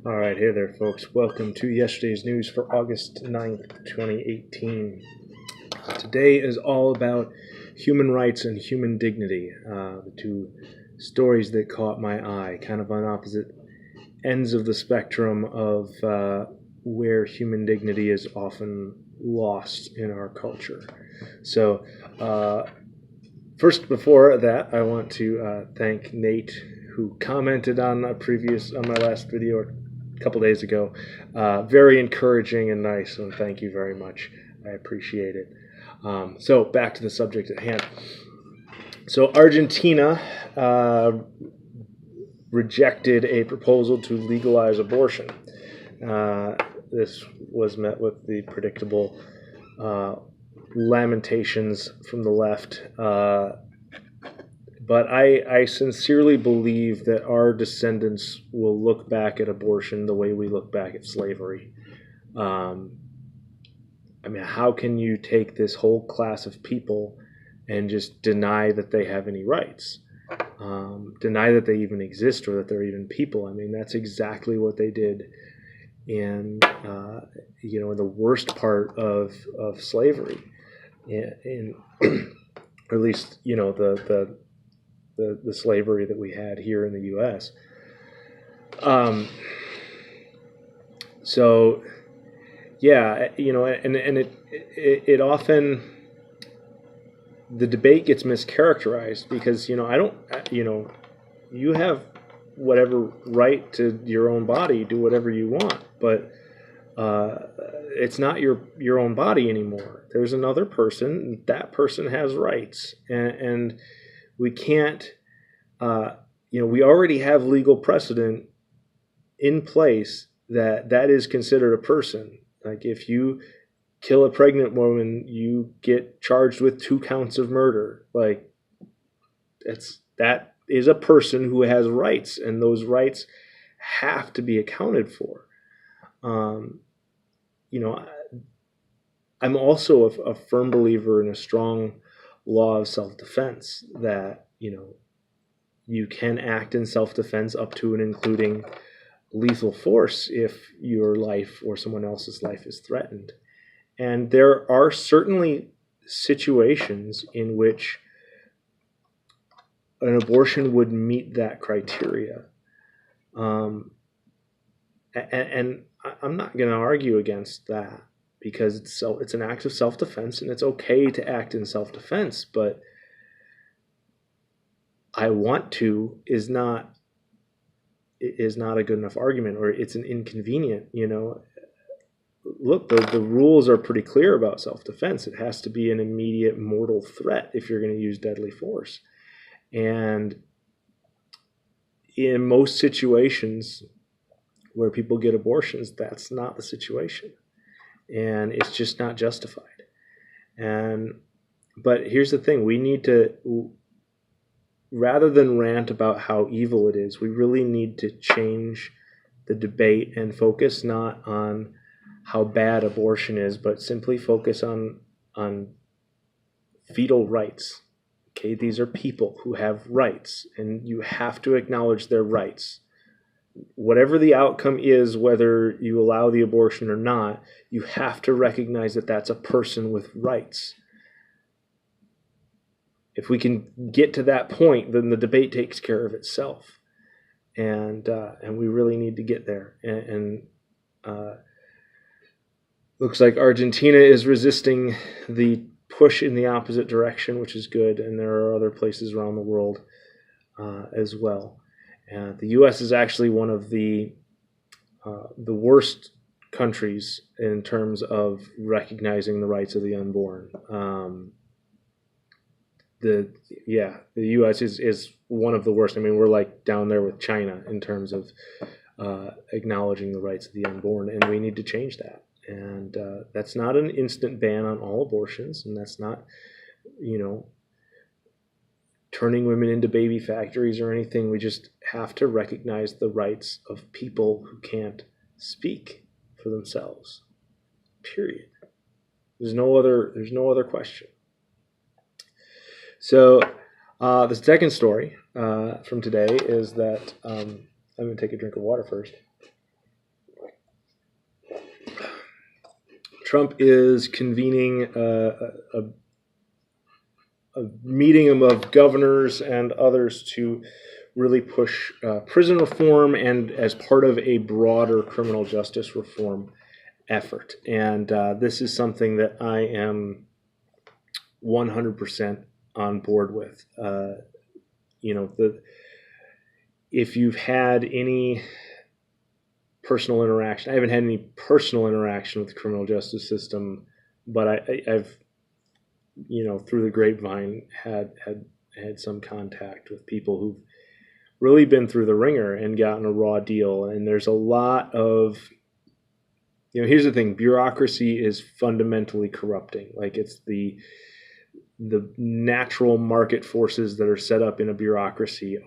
All right, hey there, folks. Welcome to yesterday's news for August 9th, 2018. Today is all about human rights and human dignity, the two stories that caught my eye, kind of on opposite ends of the spectrum of where human dignity is often lost in our culture. So, first, before that, I want to thank Nate, who commented on my last video a couple days ago. Very encouraging and nice, and thank you very much. I appreciate it. So back to the subject at hand. So Argentina rejected a proposal to legalize abortion. This was met with the predictable lamentations from the left. But I sincerely believe that our descendants will look back at abortion the way we look back at slavery. I mean, how can you take this whole class of people and just deny that they have any rights? Deny that they even exist or that they're even people? I mean, that's exactly what they did in the worst part of slavery, in or at least the slavery that we had here in the U.S. So, yeah, and it often, the debate gets mischaracterized because, you have whatever right to your own body, do whatever you want, but it's not your own body anymore. There's another person, that person has rights, and we can't, we already have legal precedent in place that is considered a person. Like, if you kill a pregnant woman, you get charged with 2 counts of murder. Like, that is a person who has rights, and those rights have to be accounted for. I'm also a firm believer in a strong law of self-defense, that you can act in self-defense up to and including lethal force if your life or someone else's life is threatened. And there are certainly situations in which an abortion would meet that criteria. And I'm not going to argue against that, because it's an act of self-defense, and it's okay to act in self-defense, but I want to is not a good enough argument, or it's an inconvenient. Look, the rules are pretty clear about self-defense. It has to be an immediate mortal threat if you're going to use deadly force. And in most situations where people get abortions, that's not the situation, and it's just not justified. But here's the thing: we need to, rather than rant about how evil it is, we really need to change the debate and focus not on how bad abortion is, but simply focus on fetal rights. Okay, these are people who have rights, and you have to acknowledge their rights. Whatever the outcome is, whether you allow the abortion or not, you have to recognize that that's a person with rights. If we can get to that point, then the debate takes care of itself, and we really need to get there. And looks like Argentina is resisting the push in the opposite direction, which is good, and there are other places around the world as well. The U.S. is actually one of the worst countries in terms of recognizing the rights of the unborn. The U.S. is one of the worst. I mean, we're like down there with China in terms of acknowledging the rights of the unborn, and we need to change that. And that's not an instant ban on all abortions, and that's not, turning women into baby factories or anything. We just have to recognize the rights of people who can't speak for themselves. Period. There's no other question. So the second story from today is that I'm going to take a drink of water first. Trump is convening a meeting of governors and others to really push prison reform, and as part of a broader criminal justice reform effort. And this is something that I am 100% on board with. If you've had any personal interaction, I haven't had any personal interaction with the criminal justice system, but I've through the grapevine had some contact with people who've really been through the ringer and gotten a raw deal. And there's a lot of, here's the thing: bureaucracy is fundamentally corrupting. Like, it's the natural market forces that are set up in a bureaucracy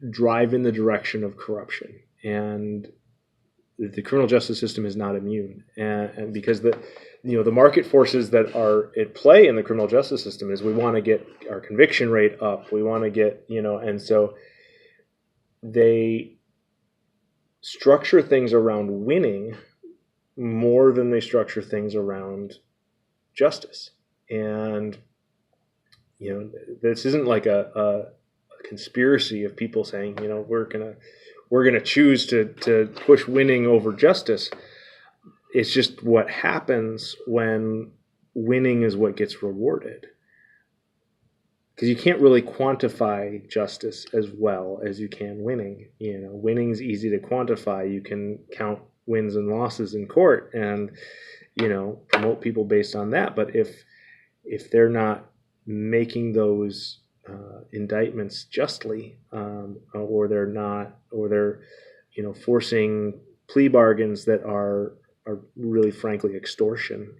drive in the direction of corruption, and the criminal justice system is not immune. And because the market forces that are at play in the criminal justice system is, we want to get our conviction rate up, we want to get, and so they structure things around winning more than they structure things around justice. And this isn't like a conspiracy of people saying, we're gonna choose to push winning over justice. It's just what happens when winning is what gets rewarded. Because you can't really quantify justice as well as you can winning. Winning's easy to quantify. You can count wins and losses in court and promote people based on that. But if they're not making those indictments justly, or they're forcing plea bargains that are really, frankly, extortion,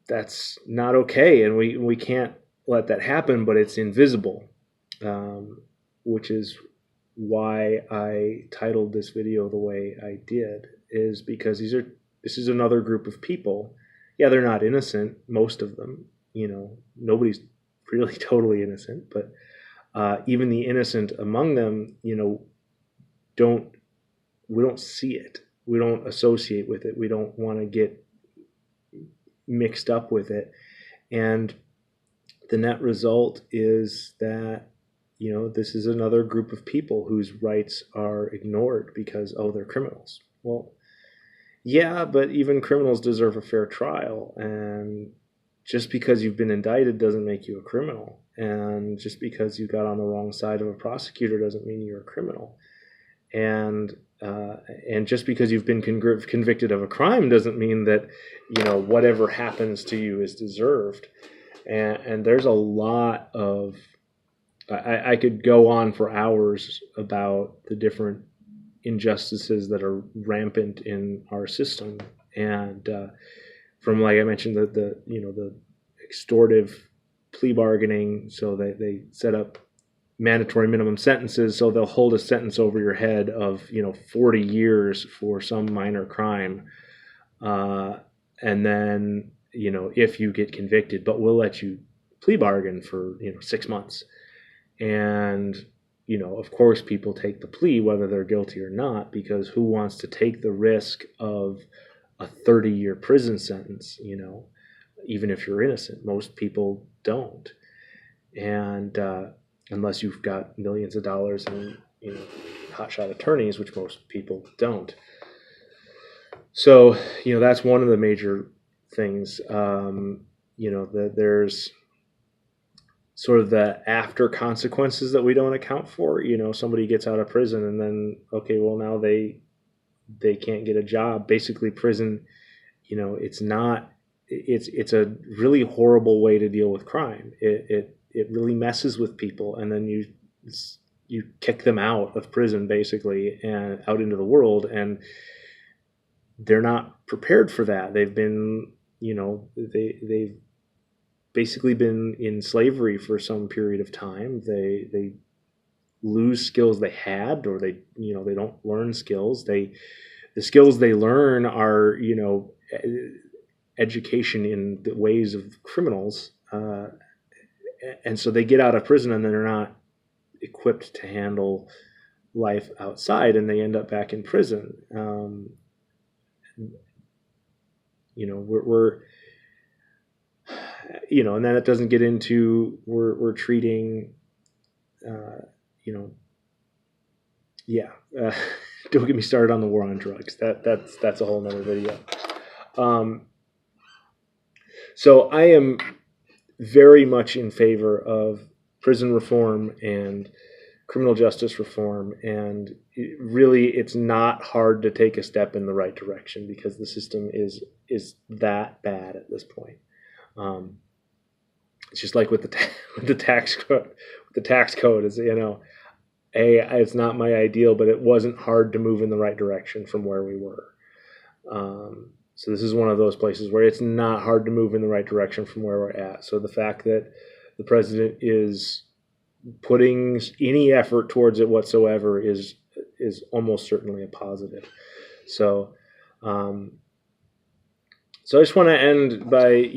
that's not okay, and we can't let that happen. But it's invisible, which is why I titled this video the way I did, is because this is another group of people. Yeah, they're not innocent, most of them. Nobody's really totally innocent, but even the innocent among them, we don't see it. We don't associate with it. We don't want to get mixed up with it. And the net result is that, this is another group of people whose rights are ignored because, they're criminals. Well, yeah, but even criminals deserve a fair trial. And just because you've been indicted doesn't make you a criminal. And just because you got on the wrong side of a prosecutor doesn't mean you're a criminal. And just because you've been convicted of a crime doesn't mean that, whatever happens to you is deserved. And there's a lot of, I could go on for hours about the different injustices that are rampant in our system. And from, like I mentioned, the extortive plea bargaining, so they set up mandatory minimum sentences, so they'll hold a sentence over your head of 40 years for some minor crime, and then if you get convicted, but we'll let you plea bargain for 6 months. And of course people take the plea whether they're guilty or not, because who wants to take the risk of a 30-year prison sentence, even if you're innocent? Most people don't. And unless you've got millions of dollars and hotshot attorneys, which most people don't. So that's one of the major things. There's sort of the after consequences that we don't account for. Somebody gets out of prison and then, okay, well, now they can't get a job. Basically, prison, it's a really horrible way to deal with crime. It really messes with people, and then you kick them out of prison, basically, and out into the world, and they're not prepared for that. They've been, they've basically been in slavery for some period of time. They lose skills they had, or they don't learn skills. The skills they learn are, education in the ways of criminals. And so they get out of prison and they're not equipped to handle life outside, and they end up back in prison. we're and then it doesn't get into we're treating, you know, yeah. Don't get me started on the war on drugs. That's a whole nother video. So I am very much in favor of prison reform and criminal justice reform, and it's not hard to take a step in the right direction because the system is that bad at this point. It's just like with the tax code. The tax code is, it's not my ideal, but it wasn't hard to move in the right direction from where we were. So this is one of those places where it's not hard to move in the right direction from where we're at. So the fact that the president is putting any effort towards it whatsoever is almost certainly a positive. So, so I just want to end by,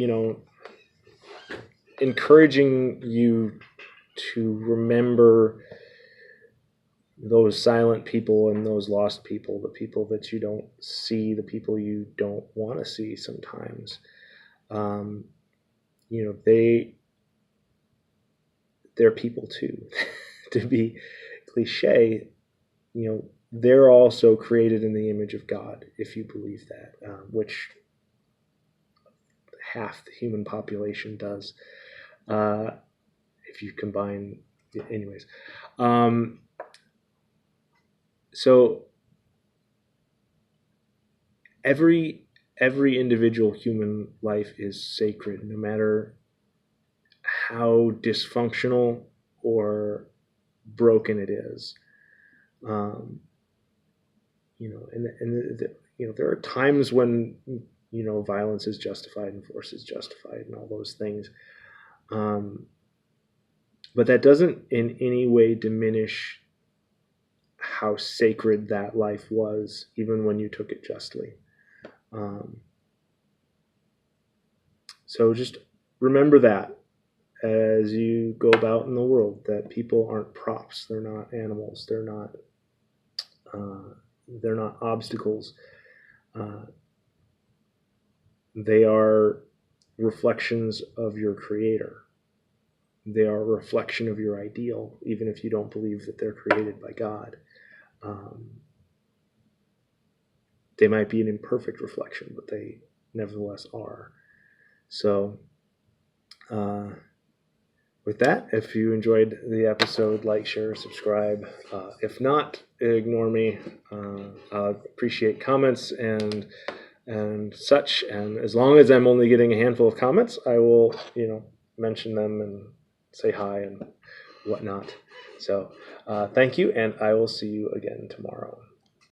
encouraging you to remember those silent people and those lost people, the people that you don't see, the people you don't want to see sometimes. They're people too. To be cliche, they're also created in the image of God, if you believe that, which half the human population does. If you combine, anyways. So every individual human life is sacred, no matter how dysfunctional or broken it is. There are times when violence is justified and force is justified and all those things. But that doesn't in any way diminish how sacred that life was, even when you took it justly. So just remember that as you go about in the world, that people aren't props. They're not animals. They're not obstacles. They are reflections of your Creator. They are a reflection of your ideal, even if you don't believe that they're created by God. They might be an imperfect reflection, but they nevertheless are. So, with that, if you enjoyed the episode, like, share, subscribe. If not, ignore me. I appreciate comments and such. And as long as I'm only getting a handful of comments, I will, mention them and say hi and whatnot. So, thank you, and I will see you again tomorrow.